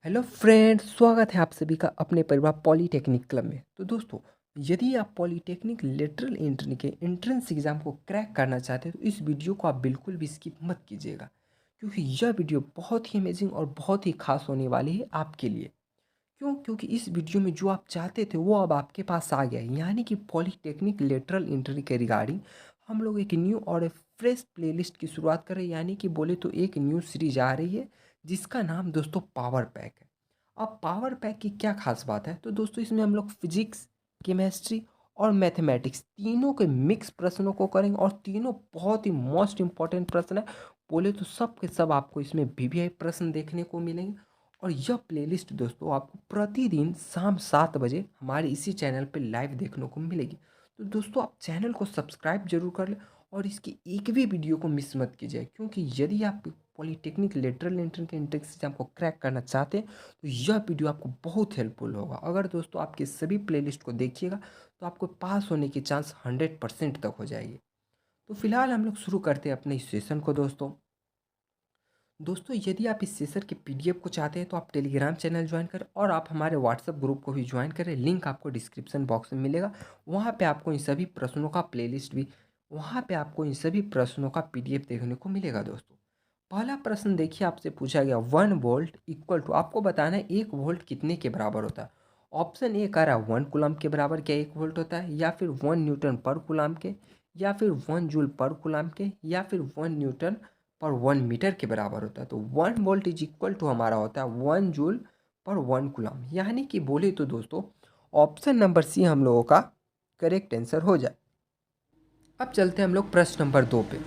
Hello friends, स्वागत है आप सभी का अपने परिवार पॉलीटेक्निक क्लब में। तो दोस्तों, यदि आप पॉलीटेक्निक लेटरल एंट्री के एंट्रेंस एग्ज़ाम को क्रैक करना चाहते हैं तो इस वीडियो को आप बिल्कुल भी स्किप मत कीजिएगा, क्योंकि यह वीडियो बहुत ही अमेजिंग और बहुत ही खास होने वाली है आपके लिए। क्योंकि इस वीडियो में जो आप चाहते थे वो अब आपके पास आ गया है, यानी कि पॉलीटेक्निक लेटरल एंट्री के रिगार्डिंग हम लोग एक न्यू और फ्रेश प्लेलिस्ट की शुरुआत कर रहे हैं, यानी कि बोले तो एक न्यू सीरीज आ रही है जिसका नाम दोस्तों पावर पैक है। अब पावर पैक की क्या खास बात है, तो दोस्तों इसमें हम लोग फिजिक्स, केमिस्ट्री और मैथमेटिक्स तीनों के मिक्स प्रश्नों को करेंगे और तीनों बहुत ही मोस्ट इंपॉर्टेंट प्रश्न है। बोले तो सब के सब आपको इसमें वीवीआई प्रश्न देखने को मिलेंगे। और यह प्लेलिस्ट दोस्तों आपको प्रतिदिन शाम 7 बजे हमारे इसी चैनल पे लाइव देखने को मिलेगी। तो दोस्तों आप चैनल को सब्सक्राइब जरूर कर लें और इसकी एक भी वीडियो को मिस मत कीजिए, क्योंकि यदि आप पॉलीटेक्निक लेटरल एंट्री के एंट्रेंस एग्जाम को क्रैक करना चाहते हैं तो यह वीडियो आपको बहुत हेल्पफुल होगा। अगर दोस्तों आपके सभी प्लेलिस्ट को देखिएगा तो आपको पास होने की चांस 100% तक हो जाएगी। तो फिलहाल हम लोग शुरू करते हैं अपने इस सेशन को। दोस्तों यदि आप इस सेशन के पीडीएफ को चाहते हैं तो आप टेलीग्राम चैनल ज्वाइन करें और आप हमारे व्हाट्सएप ग्रुप को भी ज्वाइन करें। लिंक आपको डिस्क्रिप्शन बॉक्स में मिलेगा। वहाँ पे आपको इन सभी प्रश्नों का प्लेलिस्ट भी, वहाँ पे आपको इन सभी प्रश्नों का पीडीएफ देखने को मिलेगा। दोस्तों पहला प्रश्न देखिए, आपसे पूछा गया 1 वोल्ट इक्वल टू, आपको बताना है 1 वोल्ट कितने के बराबर होता है। ऑप्शन ए कह रहा है 1 कूलम के बराबर क्या 1 वोल्ट होता है, या फिर 1 न्यूटन पर कूलम के, या फिर 1 जूल पर कूलम के, या फिर 1 न्यूटन पर 1 मीटर के बराबर होता है। तो 1 वोल्ट इज इक्वल टू हमारा होता है 1 जूल पर 1 कूलम, यानी कि बोले तो दोस्तों ऑप्शन नंबर सी हम लोगों का करेक्ट आंसर हो जाए। अब चलते हैं हम लोग प्रश्न नंबर 2 पे।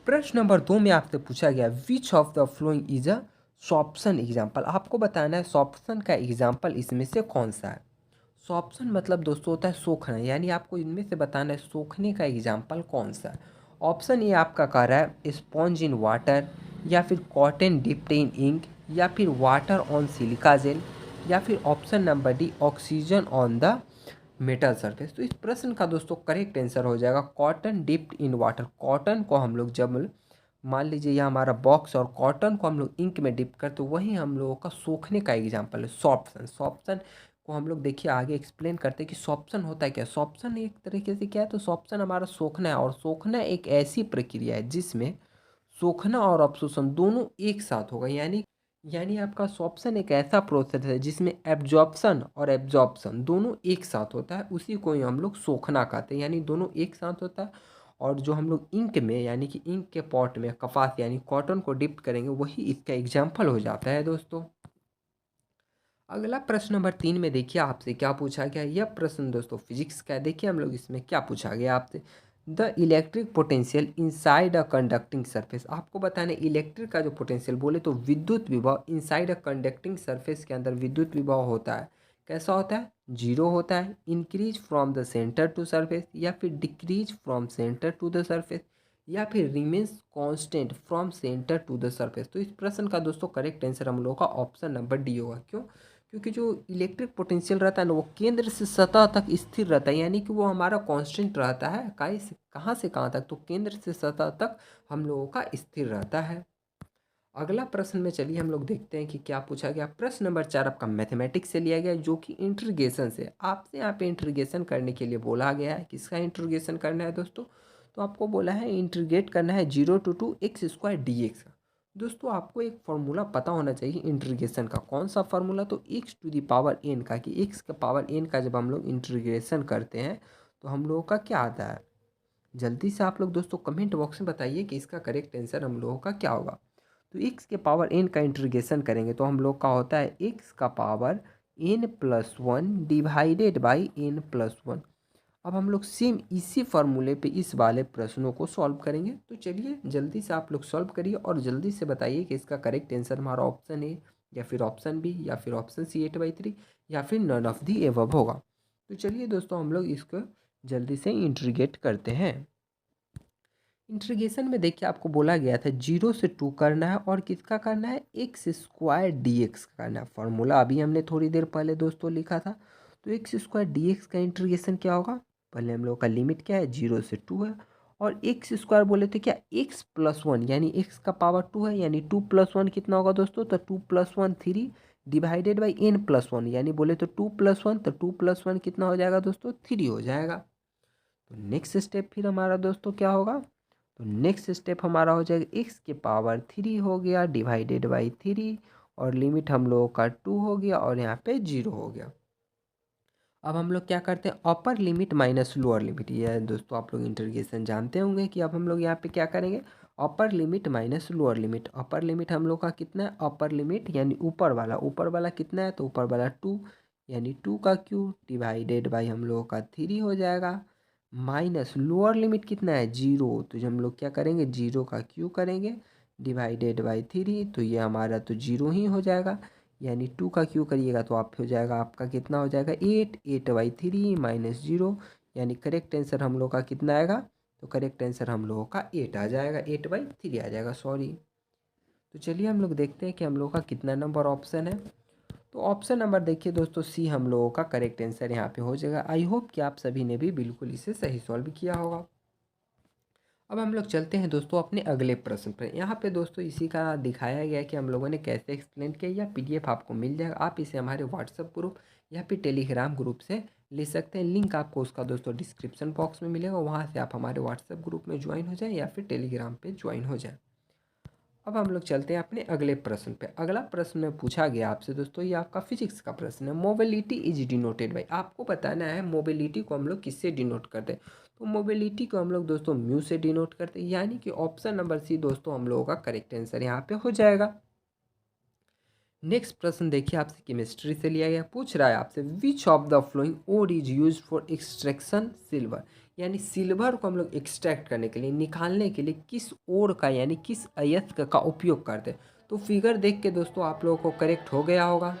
प्रश्न नंबर 2 में आपसे पूछा गया विच of the following is a sorption example. आपको बताना है सॉप्शन का एग्जाम्पल इसमें से कौन सा है। सॉप्शन मतलब दोस्तों होता है सोखना, यानी आपको इनमें से बताना है सोखने का एग्जाम्पल कौन सा है। ऑप्शन ए आपका कह रहा है स्पॉन्ज इन वाटर, या फिर कॉटन डिप्ड इन इंक, या फिर वाटर ऑन सिलिका जेल, या फिर option number D oxygen on the metal surface. तो इस प्रश्न का दोस्तों करेक्ट आंसर हो जाएगा cotton dipped in water. Cotton को हम लोग जब मान लीजिए यह हमारा बॉक्स और कॉटन को हम लोग इंक में डिप करते तो वही हम लोगों का सूखने का एग्जाम्पल है सॉप्शन। सॉप्शन को हम लोग देखिए आगे एक्सप्लेन करते हैं कि सॉप्शन होता है क्या। सॉप्शन एक तरीके से क्या है, तो सॉप्शन हमारा सोखना है, और सोखना एक ऐसी प्रक्रिया है जिसमें सोखना और अवशोषण दोनों एक साथ होगा। यानी आपका सॉप्शन एक ऐसा प्रोसेस है जिसमें एब्जॉर्प्शन और एब्जॉर्प्शन दोनों एक साथ होता है, उसी को ही हम लोग सोखना कहते हैं, यानी दोनों एक साथ होता है। और जो हम लोग इंक में, यानी कि इंक के पॉट में कपास यानी कॉटन को डिप करेंगे वही इसका एग्जाम्पल हो जाता है। दोस्तों अगला प्रश्न नंबर 3 में देखिए आपसे क्या पूछा गया। यह प्रश्न दोस्तों फिजिक्स का है। देखिए हम लोग इसमें क्या पूछा गया आपसे, the electric potential inside a conducting surface. आपको बताना इलेक्ट्रिक का जो पोटेंशियल बोले तो विद्युत विभव इनसाइड अ कंडक्टिंग सरफेस के अंदर विद्युत विभव होता है, कैसा होता है, जीरो होता है, increase from the centre to surface, या फिर decrease from centre to the surface, या फिर remains constant from centre to the surface. तो इस प्रश्न का दोस्तों करेक्ट आंसर हम लोगों का ऑप्शन नंबर डी होगा। क्यों? क्योंकि जो इलेक्ट्रिक पोटेंशियल रहता है ना वो केंद्र से सतह तक स्थिर रहता है, यानी कि वो हमारा कांस्टेंट रहता है। कहाँ से कहाँ तक, तो केंद्र से सतह तक हम लोगों का स्थिर रहता है। अगला प्रश्न में चलिए हम लोग देखते हैं कि क्या पूछा गया। प्रश्न नंबर 4 आपका मैथमेटिक्स से लिया गया, जो कि इंटीग्रेशन से आपसे यहाँ पे इंटीग्रेशन करने के लिए बोला गया है। किसका इंटीग्रेशन करना है दोस्तों, तो आपको बोला है इंटीग्रेट करना है 0 to 2 x² dx का। दोस्तों आपको एक फॉर्मूला पता होना चाहिए इंटीग्रेशन का। कौन सा फार्मूला, तो x⁴n का, कि x⁴n का जब हम लोग इंटीग्रेशन करते हैं तो हम लोगों का क्या आता है। जल्दी से आप लोग दोस्तों कमेंट बॉक्स में बताइए कि इसका करेक्ट आंसर हम लोगों का क्या होगा। तो x⁴n का इंटीग्रेशन करेंगे तो हम लोग का होता है x⁴n+1 डिवाइडेड बाई n+1। अब हम लोग सेम इसी फार्मूले पे इस वाले प्रश्नों को सॉल्व करेंगे। तो चलिए जल्दी से आप लोग सॉल्व करिए और जल्दी से बताइए कि इसका करेक्ट आंसर हमारा ऑप्शन ए, या फिर ऑप्शन बी, या फिर ऑप्शन सी 8/3, या फिर नन ऑफ दी एबव होगा। तो चलिए दोस्तों हम लोग इसको जल्दी से इंटीग्रेट करते हैं। इंटीग्रेशन में देखिए आपको बोला गया था 0 से 2 करना है, और किसका करना है, x² dx का करना है। फॉर्मूला अभी हमने थोड़ी देर पहले दोस्तों लिखा था। तो x² dx का इंटीग्रेशन क्या होगा, पहले हम लोग का लिमिट क्या है 0 से 2 है, और एक्स स्क्वायर बोले थे क्या, एक्स प्लस वन, यानी एक्स का पावर 2 है, यानी 2 प्लस वन कितना होगा दोस्तों, तो 2 plus one 3 divided by n plus one, यानी बोले तो 2 प्लस वन, तो 2 प्लस वन कितना हो जाएगा दोस्तों, 3 हो जाएगा। तो नेक्स्ट स्टेप फिर हमारा दोस्तों क्या होगा, तो नेक्स्ट स्टेप हमारा हो जाएगा एक्स के पावर 3 हो गया डिवाइडेड बाई 3, और लिमिट हम लोगों का 2 हो गया और यहाँ पे 0 हो गया। अब हम लोग क्या करते हैं, upper limit minus lower limit, ये दोस्तों आप लोग इंटीग्रेशन जानते होंगे कि अब हम लोग यहाँ पे क्या करेंगे, upper limit minus lower limit. Upper limit हम लोग का कितना है, अपर लिमिट यानी ऊपर वाला कितना है, तो ऊपर वाला 2, यानी 2 का क्यूब डिवाइडेड बाई हम लोगों का 3 हो जाएगा, माइनस लोअर लिमिट कितना है 0, तो जो हम लोग क्या करेंगे 0 का क्यूब करेंगे डिवाइडेड बाई 3, तो ये हमारा तो 0 ही हो जाएगा, यानी 2 का क्यू करिएगा तो आप हो जाएगा आपका कितना हो जाएगा 8 माइनस 0, यानी करेक्ट आंसर हम लोग का कितना आएगा, तो करेक्ट आंसर हम लोगों का 8 आ जाएगा, 8/3 आ जाएगा, सॉरी। तो चलिए हम लोग देखते हैं कि हम लोग का कितना नंबर ऑप्शन है। तो ऑप्शन नंबर देखिए दोस्तों, सी हम लोगों का करेक्ट आंसर यहाँ पे हो जाएगा। आई होप कि आप सभी ने भी बिल्कुल इसे सही सॉल्व किया होगा। अब हम लोग चलते हैं दोस्तों अपने अगले प्रश्न पर। यहाँ पे दोस्तों इसी का दिखाया गया है कि हम लोगों ने कैसे एक्सप्लेन किया, या पीडीएफ आपको मिल जाएगा। आप इसे हमारे व्हाट्सएप ग्रुप या फिर टेलीग्राम ग्रुप से ले सकते हैं। लिंक आपको उसका दोस्तों डिस्क्रिप्शन बॉक्स में मिलेगा, वहाँ से आप हमारे व्हाट्सएप ग्रुप में ज्वाइन हो जाएं या फिर टेलीग्राम पे ज्वाइन हो जाएं। अब हम लोग चलते हैं अपने अगले प्रश्न पे। अगला प्रश्न में पूछा गया आपसे दोस्तों, ये आपका फिजिक्स का प्रश्न है। मोबिलिटी इज डिनोटेड बाई, आपको बताना है मोबिलिटी को हम लोग किससे डिनोट करते हैं। तो मोबिलिटी को हम लोग दोस्तों म्यू से डिनोट करते हैं, यानी कि ऑप्शन नंबर सी दोस्तों हम लोगों का करेक्ट आंसर यहाँ पे हो जाएगा। नेक्स्ट प्रश्न देखिए, आपसे केमिस्ट्री से लिया गया। पूछ रहा है आपसे, which of the following ore is use for extraction silver, यानी सिल्वर को हम लोग एक्सट्रैक्ट करने के लिए, निकालने के लिए किस ओर का यानी किस अयस्क का उपयोग करते हैं। तो फिगर देख के दोस्तों आप लोगों को करेक्ट हो गया होगा।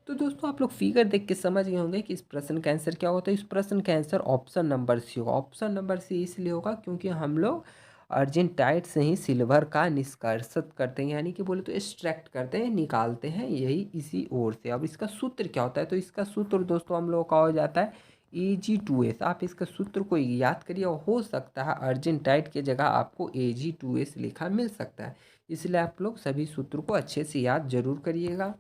तो दोस्तों आप लोग फिगर देख के समझ गए होंगे कि इस प्रश्न का आंसर क्या होता है। इस प्रश्न का आंसर ऑप्शन नंबर सी होगा। ऑप्शन नंबर सी इसलिए होगा क्योंकि हम लोग अर्जेंटाइट से ही सिल्वर का निष्कर्षित करते हैं, यानी कि बोले तो एक्सट्रैक्ट करते हैं, निकालते हैं, यही इसी ओर से। अब इसका सूत्र क्या होता है, तो इसका सूत्र दोस्तों हम लोगों का हो जाता है Ag2S। आप इसका सूत्र को याद करिए, हो सकता है अर्जेंटाइट के जगह आपको Ag2S लिखा मिल सकता है, इसलिए आप लोग सभी सूत्र को अच्छे से याद जरूर करिएगा।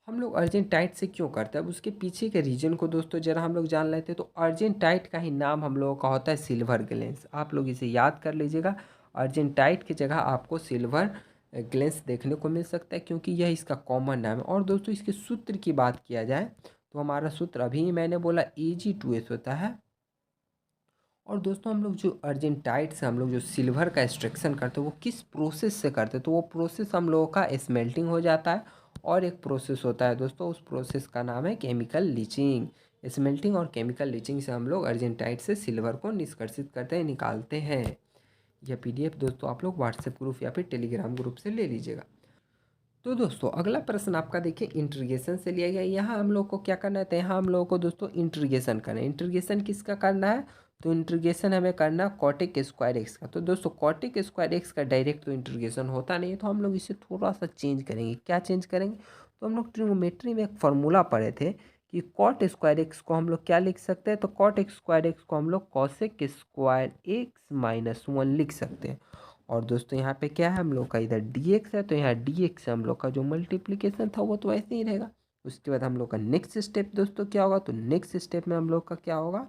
हम लोग अर्जेंटाइट से क्यों करते हैं, अब उसके पीछे के रीजन को दोस्तों जरा हम लोग जान लेते हैं। तो अर्जेंटाइट का ही नाम हम लोगों का होता है सिल्वर ग्लेंस, आप लोग इसे याद कर लीजिएगा। अर्जेंटाइट की जगह आपको सिल्वर ग्लेंस देखने को मिल सकता है, क्योंकि यह इसका कॉमन नाम है। और दोस्तों इसके सूत्र की बात किया जाए तो हमारा सूत्र अभी मैंने बोला Ag2S होता है। और दोस्तों हम लोग जो अर्जेंटाइट से हम लोग जो सिल्वर का एक्सट्रैक्शन करते हैं वो किस प्रोसेस से करते हैं, तो वो प्रोसेस हम लोगों का स्मेल्टिंग हो जाता है। और एक प्रोसेस होता है दोस्तों, उस प्रोसेस का नाम है केमिकल लीचिंग। स्मेल्टिंग और केमिकल लीचिंग से हम लोग अर्जेंटाइट से सिल्वर को निष्कर्षित करते हैं, निकालते हैं। यह पीडीएफ दोस्तों आप लोग व्हाट्सएप ग्रुप या फिर टेलीग्राम ग्रुप से ले लीजिएगा। तो दोस्तों अगला प्रश्न आपका देखिए इंटीग्रेशन से लिया गया। यहाँ हम लोग को क्या करना है, तो यहाँ हम लोग को दोस्तों इंटीग्रेशन करना है। इंटीग्रेशन किसका करना है, तो इंटीग्रेशन हमें करना है कॉटेक स्क्वायर एक्स का। तो दोस्तों कॉटेक स्क्वायर एक्स का डायरेक्ट तो इंटीग्रेशन होता नहीं है, तो हम लोग इसे थोड़ा सा चेंज करेंगे। क्या चेंज करेंगे, तो हम लोग ट्रिग्नोमेट्री में एक फार्मूला पढ़े थे कि कॉट स्क्वायर एक्स को हम लोग क्या लिख सकते हैं, तो कॉट स्क्वायर एक्स को हम लोग कॉसेक स्क्वायर एक्स-1 लिख सकते हैं। और दोस्तों यहाँ पे क्या है, हम लोग का इधर dx है, तो यहाँ dx से हम लोग का जो मल्टीप्लिकेशन था वो तो ऐसे ही रहेगा। उसके बाद हम लोग का नेक्स्ट स्टेप दोस्तों क्या होगा, तो नेक्स्ट स्टेप में हम लोग का क्या होगा,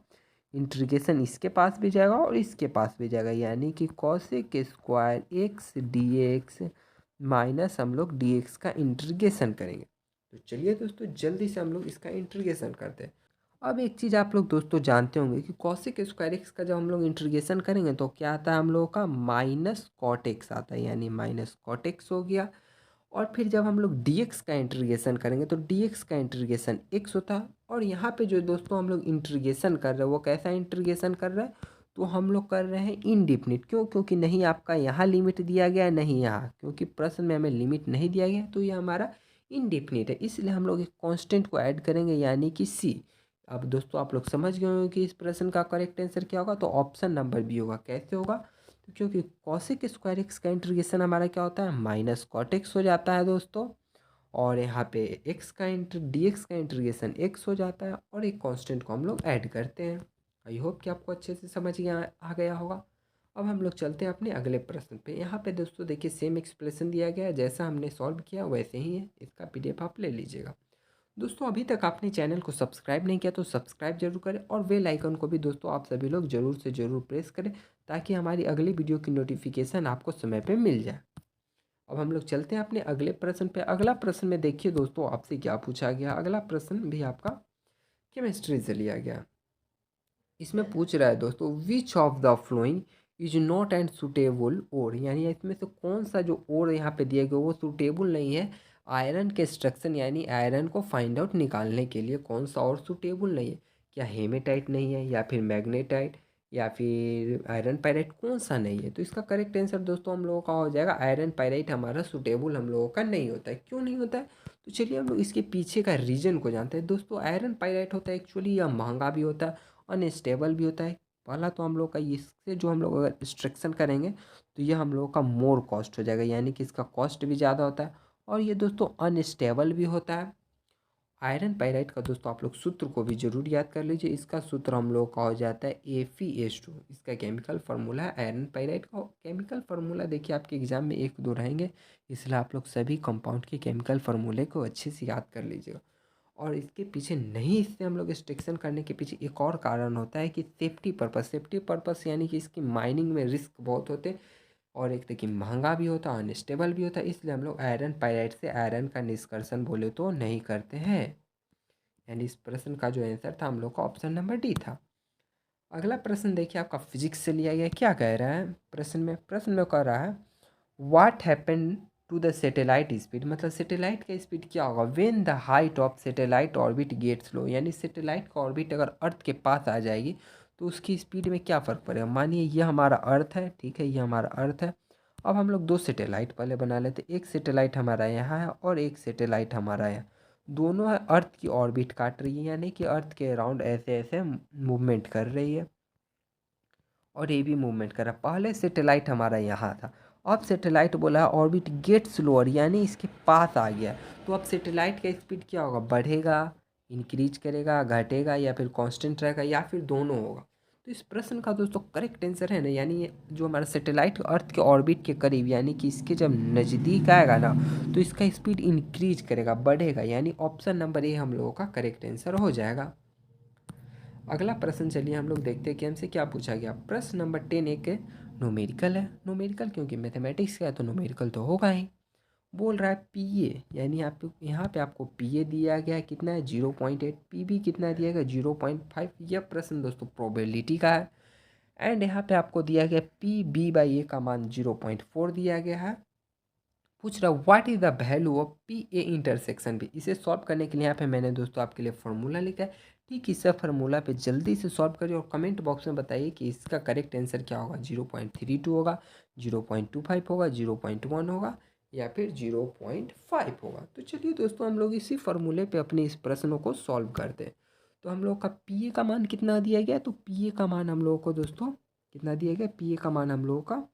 इंटीग्रेशन इसके पास भी जाएगा और इसके पास भी जाएगा, यानी कि cosec square x dx minus हम लोग dx का इंटीग्रेशन करेंगे। तो चलिए दोस्तों जल्दी से हम लोग इसका इंटीग्रेशन करते हैं। अब एक चीज़ आप लोग दोस्तों जानते होंगे कि कॉसेक स्क्वायर एक्स का जब हम लोग इंटीग्रेशन करेंगे तो क्या आता है, हम लोगों का माइनस कॉट एक्स आता है, यानी माइनस कॉट एक्स हो गया। और फिर जब हम लोग dx का इंटीग्रेशन करेंगे तो dx का इंटीग्रेशन x होता है। और यहाँ पे जो दोस्तों हम लोग इंटीग्रेशन कर रहे हैं वो कैसा इंटीग्रेशन कर रहे हैं, तो हम लोग कर रहे हैं इनडिफिनिट। क्यों, क्योंकि नहीं आपका यहाँ लिमिट दिया गया है, नहीं यहाँ, क्योंकि प्रश्न में हमें लिमिट नहीं दिया गया है, तो ये हमारा इनडिफिनिट है। इसलिए हम लोग एक कांस्टेंट को ऐड करेंगे, यानी कि c। अब दोस्तों आप लोग समझ गए होंगे कि इस प्रश्न का करेक्ट आंसर क्या होगा, तो ऑप्शन नंबर बी होगा। कैसे होगा, तो क्योंकि कॉसेक स्क्वायर एक्स का इंटीग्रेशन हमारा क्या होता है, माइनस कॉट एक्स हो जाता है दोस्तों। और यहाँ पे एक्स का dx का इंटीग्रेशन x हो जाता है, और एक कांस्टेंट को हम लोग ऐड करते हैं। आई होप कि आपको अच्छे से समझ गया आ गया होगा। अब हम लोग चलते हैं अपने अगले प्रश्न पे। यहाँ पे दोस्तों देखिए सेम एक्सप्रेशन दिया गया है, जैसा हमने सॉल्व किया वैसे ही है, इसका पीडीएफ आप ले लीजिएगा। दोस्तों अभी तक आपने चैनल को सब्सक्राइब नहीं किया तो सब्सक्राइब जरूर करें और बेल आइकन को भी दोस्तों आप सभी लोग जरूर से जरूर प्रेस करें, ताकि हमारी अगली वीडियो की नोटिफिकेशन आपको समय पे मिल जाए। अब हम लोग चलते हैं अपने अगले प्रश्न पे। अगला प्रश्न में देखिए दोस्तों आपसे क्या पूछा गया। अगला प्रश्न भी आपका केमिस्ट्री से लिया गया। इसमें पूछ रहा है दोस्तों, which of the following is not and suitable or, यानी इसमें से कौन सा जो ओर यहाँ पे दिया गया वो सुटेबल नहीं है आयरन के एक्सट्रैक्शन यानी आयरन को फाइंड आउट निकालने के लिए। कौन सा और सुटेबल नहीं है? क्या हेमेटाइट नहीं है, या फिर मैग्नेटाइट, या फिर आयरन पायराइट, कौन सा नहीं है? तो इसका करेक्ट आंसर दोस्तों हम लोगों का हो जाएगा आयरन पायराइट हमारा सुटेबल हम लोगों का नहीं होता है। क्यों नहीं होता है? तो चलिए हम लोग इसके पीछे का रीज़न को जानते हैं। दोस्तों आयरन पायराइट होता है एक्चुअली यह महंगा भी होता है, अनस्टेबल भी होता है। पहला तो हम लोग का इससे जो हम लोग अगर एक्सट्रैक्शन करेंगे तो ये हम लोगों का मोर कॉस्ट हो जाएगा, यानी कि इसका कॉस्ट भी ज़्यादा होता है, और ये दोस्तों अनस्टेबल भी होता है। आयरन पायराइट का दोस्तों आप लोग सूत्र को भी जरूर याद कर लीजिए। इसका सूत्र हम लोग का हो जाता है ApH2। इसका केमिकल फार्मूला है। आयरन पायराइट का केमिकल फार्मूला देखिए आपके एग्जाम में 1-2 रहेंगे, इसलिए आप लोग सभी कंपाउंड के केमिकल फार्मूले को अच्छे से याद कर लीजिएगा। और इसके पीछे नहीं, इससे हम लोग एक्सट्रैक्शन करने के पीछे एक और कारण होता है कि सेफ्टी पर्पस। सेफ्टी पर्पस यानी कि इसकी माइनिंग में रिस्क बहुत होते हैं, और एक देखिए महंगा भी होता है, अनस्टेबल भी होता है, इसलिए हम लोग आयरन पायराइट से आयरन का निष्कर्षण बोले तो नहीं करते हैं। यानी इस प्रश्न का जो आंसर था हम लोग का ऑप्शन नंबर डी था। अगला प्रश्न देखिए आपका फिजिक्स से लिया गया। क्या कह रहा है प्रश्न में कह रहा है, what happen to the satellite speed, मतलब सैटेलाइट का स्पीड क्या होगा when the height of satellite orbit gets low, यानी सैटेलाइट का ऑर्बिट अगर अर्थ के पास आ जाएगी तो उसकी स्पीड में क्या फ़र्क पड़ेगा। मानिए ये हमारा अर्थ है, ठीक है, ये हमारा अर्थ है। अब हम लोग दो सैटेलाइट पहले बना लेते। एक सैटेलाइट हमारा यहाँ है और एक सैटेलाइट हमारा यहाँ, दोनों अर्थ की ऑर्बिट काट रही है, यानी कि अर्थ के अराउंड ऐसे ऐसे मूवमेंट कर रही है, और ये भी मूवमेंट कर रहा है। पहले सैटेलाइट हमारा यहाँ था, अब सैटेलाइट बोला है ऑर्बिट गेट स्लोअर, यानी इसके पास आ गया। तो अब सैटेलाइट का स्पीड क्या होगा, बढ़ेगा, इंक्रीज करेगा, घटेगा, या फिर कांस्टेंट रहेगा, या फिर दोनों होगा। तो इस प्रश्न का दोस्तों करेक्ट आंसर है ना, यानी ये जो हमारा सैटेलाइट अर्थ के ऑर्बिट के करीब यानी कि इसके जब नज़दीक आएगा ना तो इसका स्पीड इंक्रीज करेगा, बढ़ेगा, यानी ऑप्शन नंबर ए हम लोगों का करेक्ट आंसर हो जाएगा। अगला प्रश्न चलिए हम लोग देखते हैं कि हमसे क्या पूछा गया। प्रश्न नंबर 10 एक न्यूमेरिकल है। न्यूमेरिकल क्योंकि मैथमेटिक्स का है तो न्यूमेरिकल तो होगा ही। बोल रहा है पीए, यानी आप यहाँ पे आपको पीए दिया गया है कितना है 0.8, पीबी कितना दिया गया 0.5। यह प्रश्न दोस्तों प्रोबेबिलिटी का है। एंड यहाँ पे आपको दिया गया पी/ए का मान 0.4 दिया गया है। पूछ रहा what is the value of P A intersection B. इसे सॉल्व करने के लिए यहाँ पे मैंने दोस्तों आपके लिए फार्मूला लिखा है। ठीक इस फार्मूला पे जल्दी से सॉल्व करिए और कमेंट बॉक्स में बताइए कि इसका करेक्ट आंसर क्या होगा। 0.32 होगा, 0.25 होगा, 0.1 होगा, या फिर 0.5 होगा। तो चलिए दोस्तों हम लोग इसी फार्मूले पे अपने इस प्रश्नों को सॉल्व करते हैं। तो हम लोग का पी ए का मान कितना दिया गया, तो पी ए का मान हम लोगों को दोस्तों कितना दिया गया, पी ए का मान हम लोगों का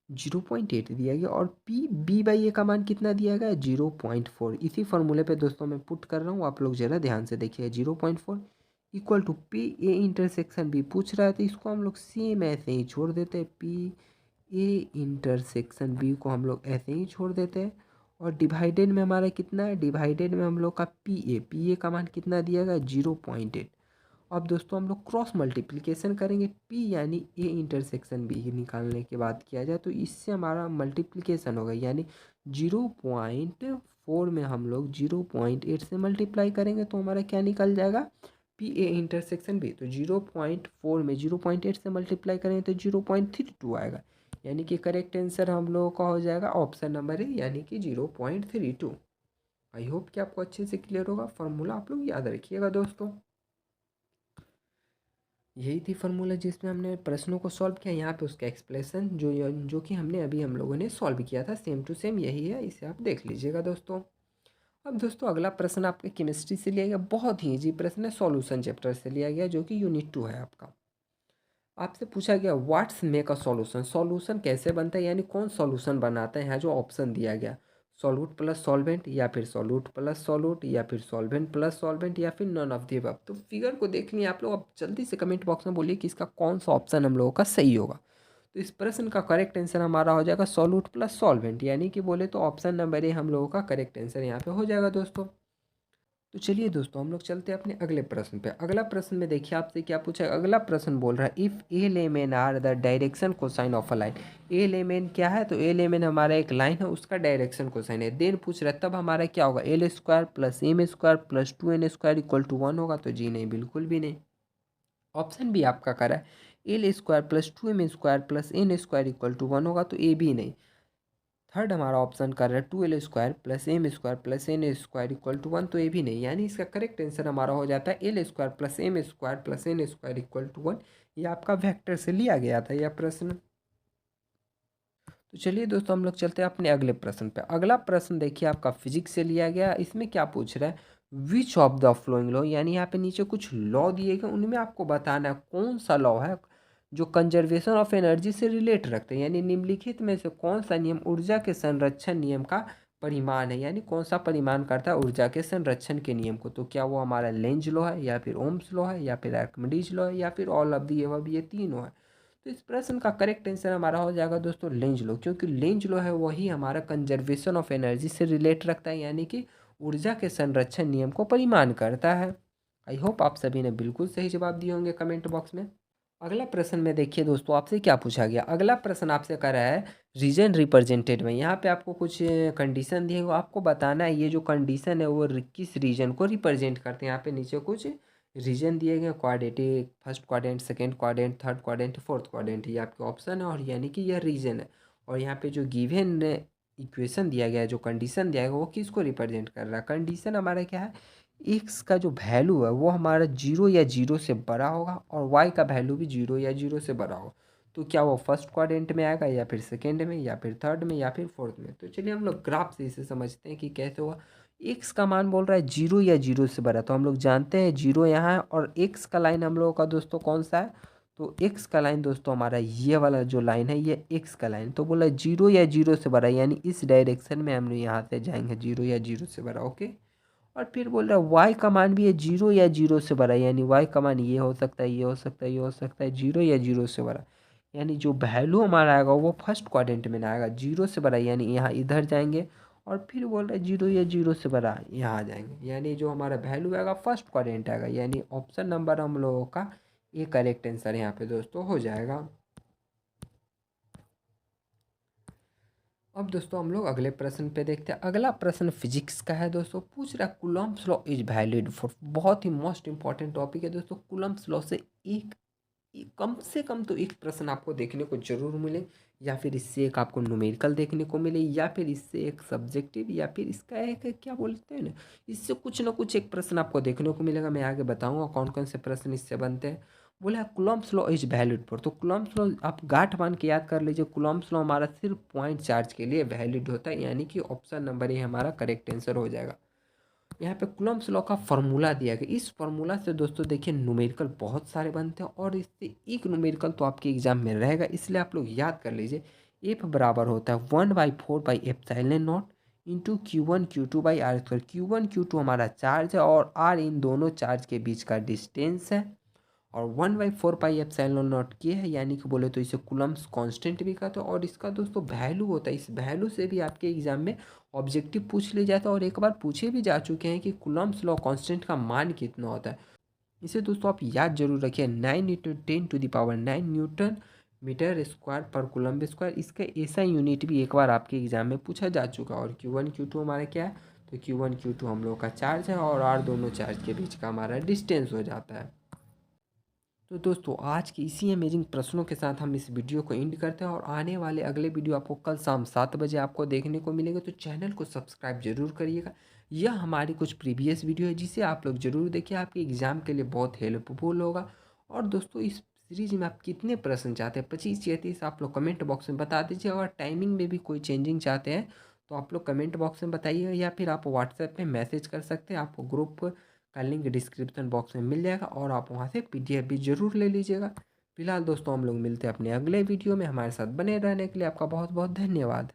0.8 दिया गया, और पी/ए का मान कितना दिया गया है 0.4। इसी फॉर्मूले पे दोस्तों मैं पुट कर रहा हूँ, आप लोग ज़रा ध्यान से देखिए। 0.4 इक्वल टू पी/ए इंटरसेक्शन बी पूछ रहा है, तो इसको हम लोग सेम ऐसे ही छोड़ देते हैं। पी/ए इंटरसेक्शन बी को हम लोग ऐसे ही छोड़ देते हैं, और डिवाइडेड में हमारा कितना है, डिवाइडेड में हम लोग का पी/ए का मान कितना दिया गया 0.8। अब दोस्तों हम लोग क्रॉस मल्टीप्लिकेशन करेंगे, पी यानी ए इंटरसेक्शन बी निकालने के बाद किया जाए तो इससे हमारा मल्टीप्लिकेशन होगा, यानी 0.4 में हम लोग 0.8 से मल्टीप्लाई करेंगे तो हमारा क्या निकल जाएगा, पी ए इंटरसेक्शन बी। तो 0.4 में 0.8 से मल्टीप्लाई करेंगे तो 0.32 आएगा, यानी कि करेक्ट आंसर हम लोगों का हो जाएगा ऑप्शन नंबर ए, यानी कि 0.32। आई होप कि आपको अच्छे से क्लियर होगा। फार्मूला आप लोग याद रखिएगा दोस्तों। यही थी फार्मूला जिसमें हमने प्रश्नों को सॉल्व किया। यहाँ पे उसका एक्सप्लेशन जो कि हमने अभी हम लोगों ने सॉल्व किया था सेम टू सेम यही है, इसे आप देख लीजिएगा दोस्तों। अब दोस्तों अगला प्रश्न आपके केमिस्ट्री से लिया गया, बहुत ही इजी प्रश्न है, सॉल्यूशन चैप्टर से लिया गया जो कि यूनिट 2 है आपका। आपसे पूछा गया what's make a solution, solution कैसे बनता है, यानी कौन सॉल्यूशन बनाता है। यहाँ जो ऑप्शन दिया गया सॉल्यूट प्लस सॉल्वेंट, या फिर सॉल्यूट प्लस सॉल्यूट, या फिर सॉल्वेंट प्लस सॉल्वेंट, या फिर नन ऑफ द अबव। तो फिगर को देख लिए आप लोग, अब जल्दी से कमेंट बॉक्स में बोलिए कि इसका कौन सा ऑप्शन हम लोगों का सही होगा। तो इस प्रश्न का करेक्ट आंसर हमारा हो जाएगा सॉल्यूट प्लस सॉल्वेंट, यानी कि बोले तो ऑप्शन नंबर ए हम लोगों का करेक्ट आंसर यहाँ पे हो जाएगा दोस्तों। तो चलिए दोस्तों हम लोग चलते हैं अपने अगले प्रश्न पे। अगला प्रश्न में देखिए आपसे क्या पूछा है। अगला प्रश्न बोल रहा है if a l m n are the direction cosine of a line. A l m n क्या है, तो ए लेमेन हमारा एक लाइन है, उसका डायरेक्शन कोसाइन है। देन पूछ रहा है तब हमारा क्या होगा, l square plus m square plus 2n square equal to 1 होगा। तो जी नहीं, बिल्कुल भी नहीं। ऑप्शन भी आपका करा है l square plus 2m square plus n square equal to 1 होगा। तो ए भी नहीं। थर्ड हमारा ऑप्शन कर रहा है 2l square plus m square plus n square equal to 1। तो ये भी नहीं, यानी इसका करेक्ट आंसर हमारा हो जाता है l square plus m square plus n square equal to 1। ये आपका वेक्टर से लिया गया था यह प्रश्न। तो चलिए दोस्तों हम लोग चलते हैं अपने अगले प्रश्न पे। अगला प्रश्न देखिए आपका फिजिक्स से लिया गया। इसमें क्या पूछ रहा है, विच ऑफ द फ्लोइंग लॉ, यानी यहाँ पे नीचे कुछ लॉ दिए गए, उनमें आपको बताना है कौन सा लॉ है जो कंजर्वेशन ऑफ एनर्जी से रिलेट रखते हैं। यानी निम्नलिखित में से कौन सा नियम ऊर्जा के संरक्षण नियम का परिमाण है, यानी कौन सा परिमाण करता है ऊर्जा के संरक्षण के नियम को। तो क्या वो हमारा लेंज लॉ है, या फिर ओम्स लॉ है, या फिर आर्किमिडीज लॉ है, या फिर ऑल ऑफ दी अबव, ये तीनों है। तो इस प्रश्न का करेक्ट आंसर हमारा हो जाएगा दोस्तों लेंज लॉ, क्योंकि लेंज लॉ है वही हमारा कंजर्वेशन ऑफ एनर्जी से रिलेट रखता है, यानी कि ऊर्जा के संरक्षण नियम को परिमाण करता है। आई होप आप सभी ने बिल्कुल सही जवाब दिए होंगे कमेंट बॉक्स में। अगला प्रश्न में देखिए दोस्तों आपसे क्या पूछा गया। अगला प्रश्न आपसे कर रहा है रीजन रिप्रेजेंटेड में। यहाँ पे आपको कुछ कंडीशन दिए, आपको बताना है ये जो कंडीशन है वो किस रीजन को रिप्रेजेंट करते हैं। यहाँ पे नीचे कुछ रीजन दिए गए, quadratic, first quadrant, second quadrant, third quadrant, fourth quadrant, ये आपके ऑप्शन है और यानी कि यह रीजन है। और यहाँ पे जो गिवन इक्वेशन दिया गया है, जो कंडीशन दिया गया वो किसको रिप्रेजेंट कर रहा है। कंडीशन हमारा क्या है, एक्स का जो वैल्यू है वो हमारा जीरो या जीरो से बड़ा होगा, और वाई का वैल्यू भी जीरो या जीरो से बड़ा होगा। तो क्या वो फर्स्ट क्वाड्रेंट में आएगा, या फिर सेकेंड में, या फिर थर्ड में, या फिर फोर्थ में। तो चलिए हम लोग ग्राफ से इसे समझते हैं कि कैसे होगा। एक्स का मान बोल रहा है जीरो या जीरो से बड़ा, तो हम लोग जानते हैं जीरो यहाँ है, और एक्स का लाइन हम लोगों का दोस्तों कौन सा है, तो एक्स का लाइन दोस्तों हमारा ये वाला जो लाइन है ये एक्स का लाइन। तो बोला जीरो या जीरो से बड़ा, यानी इस डायरेक्शन में हम लोग यहाँ से जाएंगे, जीरो या जीरो से बड़ा। ओके। और फिर बोल रहा है वाई का मान भी है जीरो या जीरो से बड़ा, यानी वाई का मान ये हो सकता है, ये हो सकता है, ये हो सकता है, जीरो या जीरो से बड़ा। यानी जो वैल्यू हमारा आएगा वो फर्स्ट क्वाड्रेंट में ना आएगा, जीरो से बड़ा, यानी यहाँ इधर जाएंगे। और फिर बोल रहा है जीरो या जीरो से बड़ा यहाँ आ जाएंगे, यानी जो हमारा वैल्यू आएगा फर्स्ट क्वाड्रेंट आएगा। यानी ऑप्शन नंबर हम लोगों का ये करेक्ट आंसर यहाँ पे दोस्तों हो जाएगा। अब दोस्तों हम लोग अगले प्रश्न पे देखते हैं। अगला प्रश्न फिजिक्स का है दोस्तों। पूछ रहा है Coulomb's law is valid for, बहुत ही मोस्ट इंपॉर्टेंट टॉपिक है दोस्तों। कूलम्ब्स लॉ से कम से कम तो एक प्रश्न आपको देखने को जरूर मिले, या फिर इससे एक आपको न्यूमेरिकल देखने को मिले, या फिर इससे एक सब्जेक्टिव, या फिर इसका एक क्या बोलते हैं ना, इससे कुछ ना कुछ एक प्रश्न आपको देखने को मिलेगा। मैं आगे बताऊंगा कौन कौन से प्रश्न इससे बनते हैं। बोला Coulomb's law is valid for, तो कूलम्ब्स लॉ आप गांठ बांध के याद कर लीजिए। कूलम्ब्स लॉ हमारा सिर्फ पॉइंट चार्ज के लिए वैलिड होता है, यानी कि ऑप्शन नंबर ए हमारा करेक्ट आंसर हो जाएगा। यहाँ पे कूलम्ब्स लॉ का फॉर्मूला दिया गया। इस फॉर्मूला से दोस्तों देखिए न्यूमेरिकल बहुत सारे बनते हैं, और इससे एक न्यूमेरिकल तो आपके एग्जाम में रहेगा, इसलिए आप लोग याद कर लीजिए। एफ बराबर होता है 1/4 pi epsilon not into Q1 Q2/r²। Q1 Q2 हमारा चार्ज है, और R इन दोनों चार्ज के बीच का डिस्टेंस है, और 1/4 पाई एप्सिलॉन नॉट के है, यानी कि बोले तो इसे कूलम्ब्स कांस्टेंट भी कहते हैं। और इसका दोस्तों वैल्यू होता है, इस वैल्यू से भी आपके एग्जाम में ऑब्जेक्टिव पूछ लिया जाता है, और एक बार पूछे भी जा चुके हैं कि कूलम्ब्स लॉ कांस्टेंट का मान कितना होता है। इसे दोस्तों आप याद जरूर रखिए, 9 × 10⁹ न्यूटन मीटर स्क्वायर पर कूलम्ब स्क्वायर। इसका ऐसा यूनिट भी एक बार आपके एग्जाम में पूछा जा चुका है। और Q1 Q2 हमारा क्या है, तो Q1 Q2 हम लोग का चार्ज है, और R दोनों चार्ज के बीच का हमारा डिस्टेंस हो जाता है। तो दोस्तों आज के इसी अमेजिंग प्रश्नों के साथ हम इस वीडियो को एंड करते हैं, और आने वाले अगले वीडियो आपको कल शाम 7 बजे आपको देखने को मिलेगा। तो चैनल को सब्सक्राइब जरूर करिएगा। यह हमारी कुछ प्रीवियस वीडियो है जिसे आप लोग जरूर देखिए, आपके एग्जाम के लिए बहुत हेल्पफुल होगा। और दोस्तों इस सीरीज में आप कितने प्रश्न चाहते हैं, 25 या 30, आप लोग कमेंट बॉक्स में बता दीजिए। अगर टाइमिंग में भी कोई चेंजिंग चाहते हैं तो आप लोग कमेंट बॉक्स में बताइएगा, या फिर आप व्हाट्सएप पे मैसेज कर सकते हैं। आपको ग्रुप का लिंक डिस्क्रिप्शन बॉक्स में मिल जाएगा, और आप वहाँ से PDF भी ज़रूर ले लीजिएगा। फिलहाल दोस्तों हम लोग मिलते हैं अपने अगले वीडियो में। हमारे साथ बने रहने के लिए आपका बहुत बहुत धन्यवाद।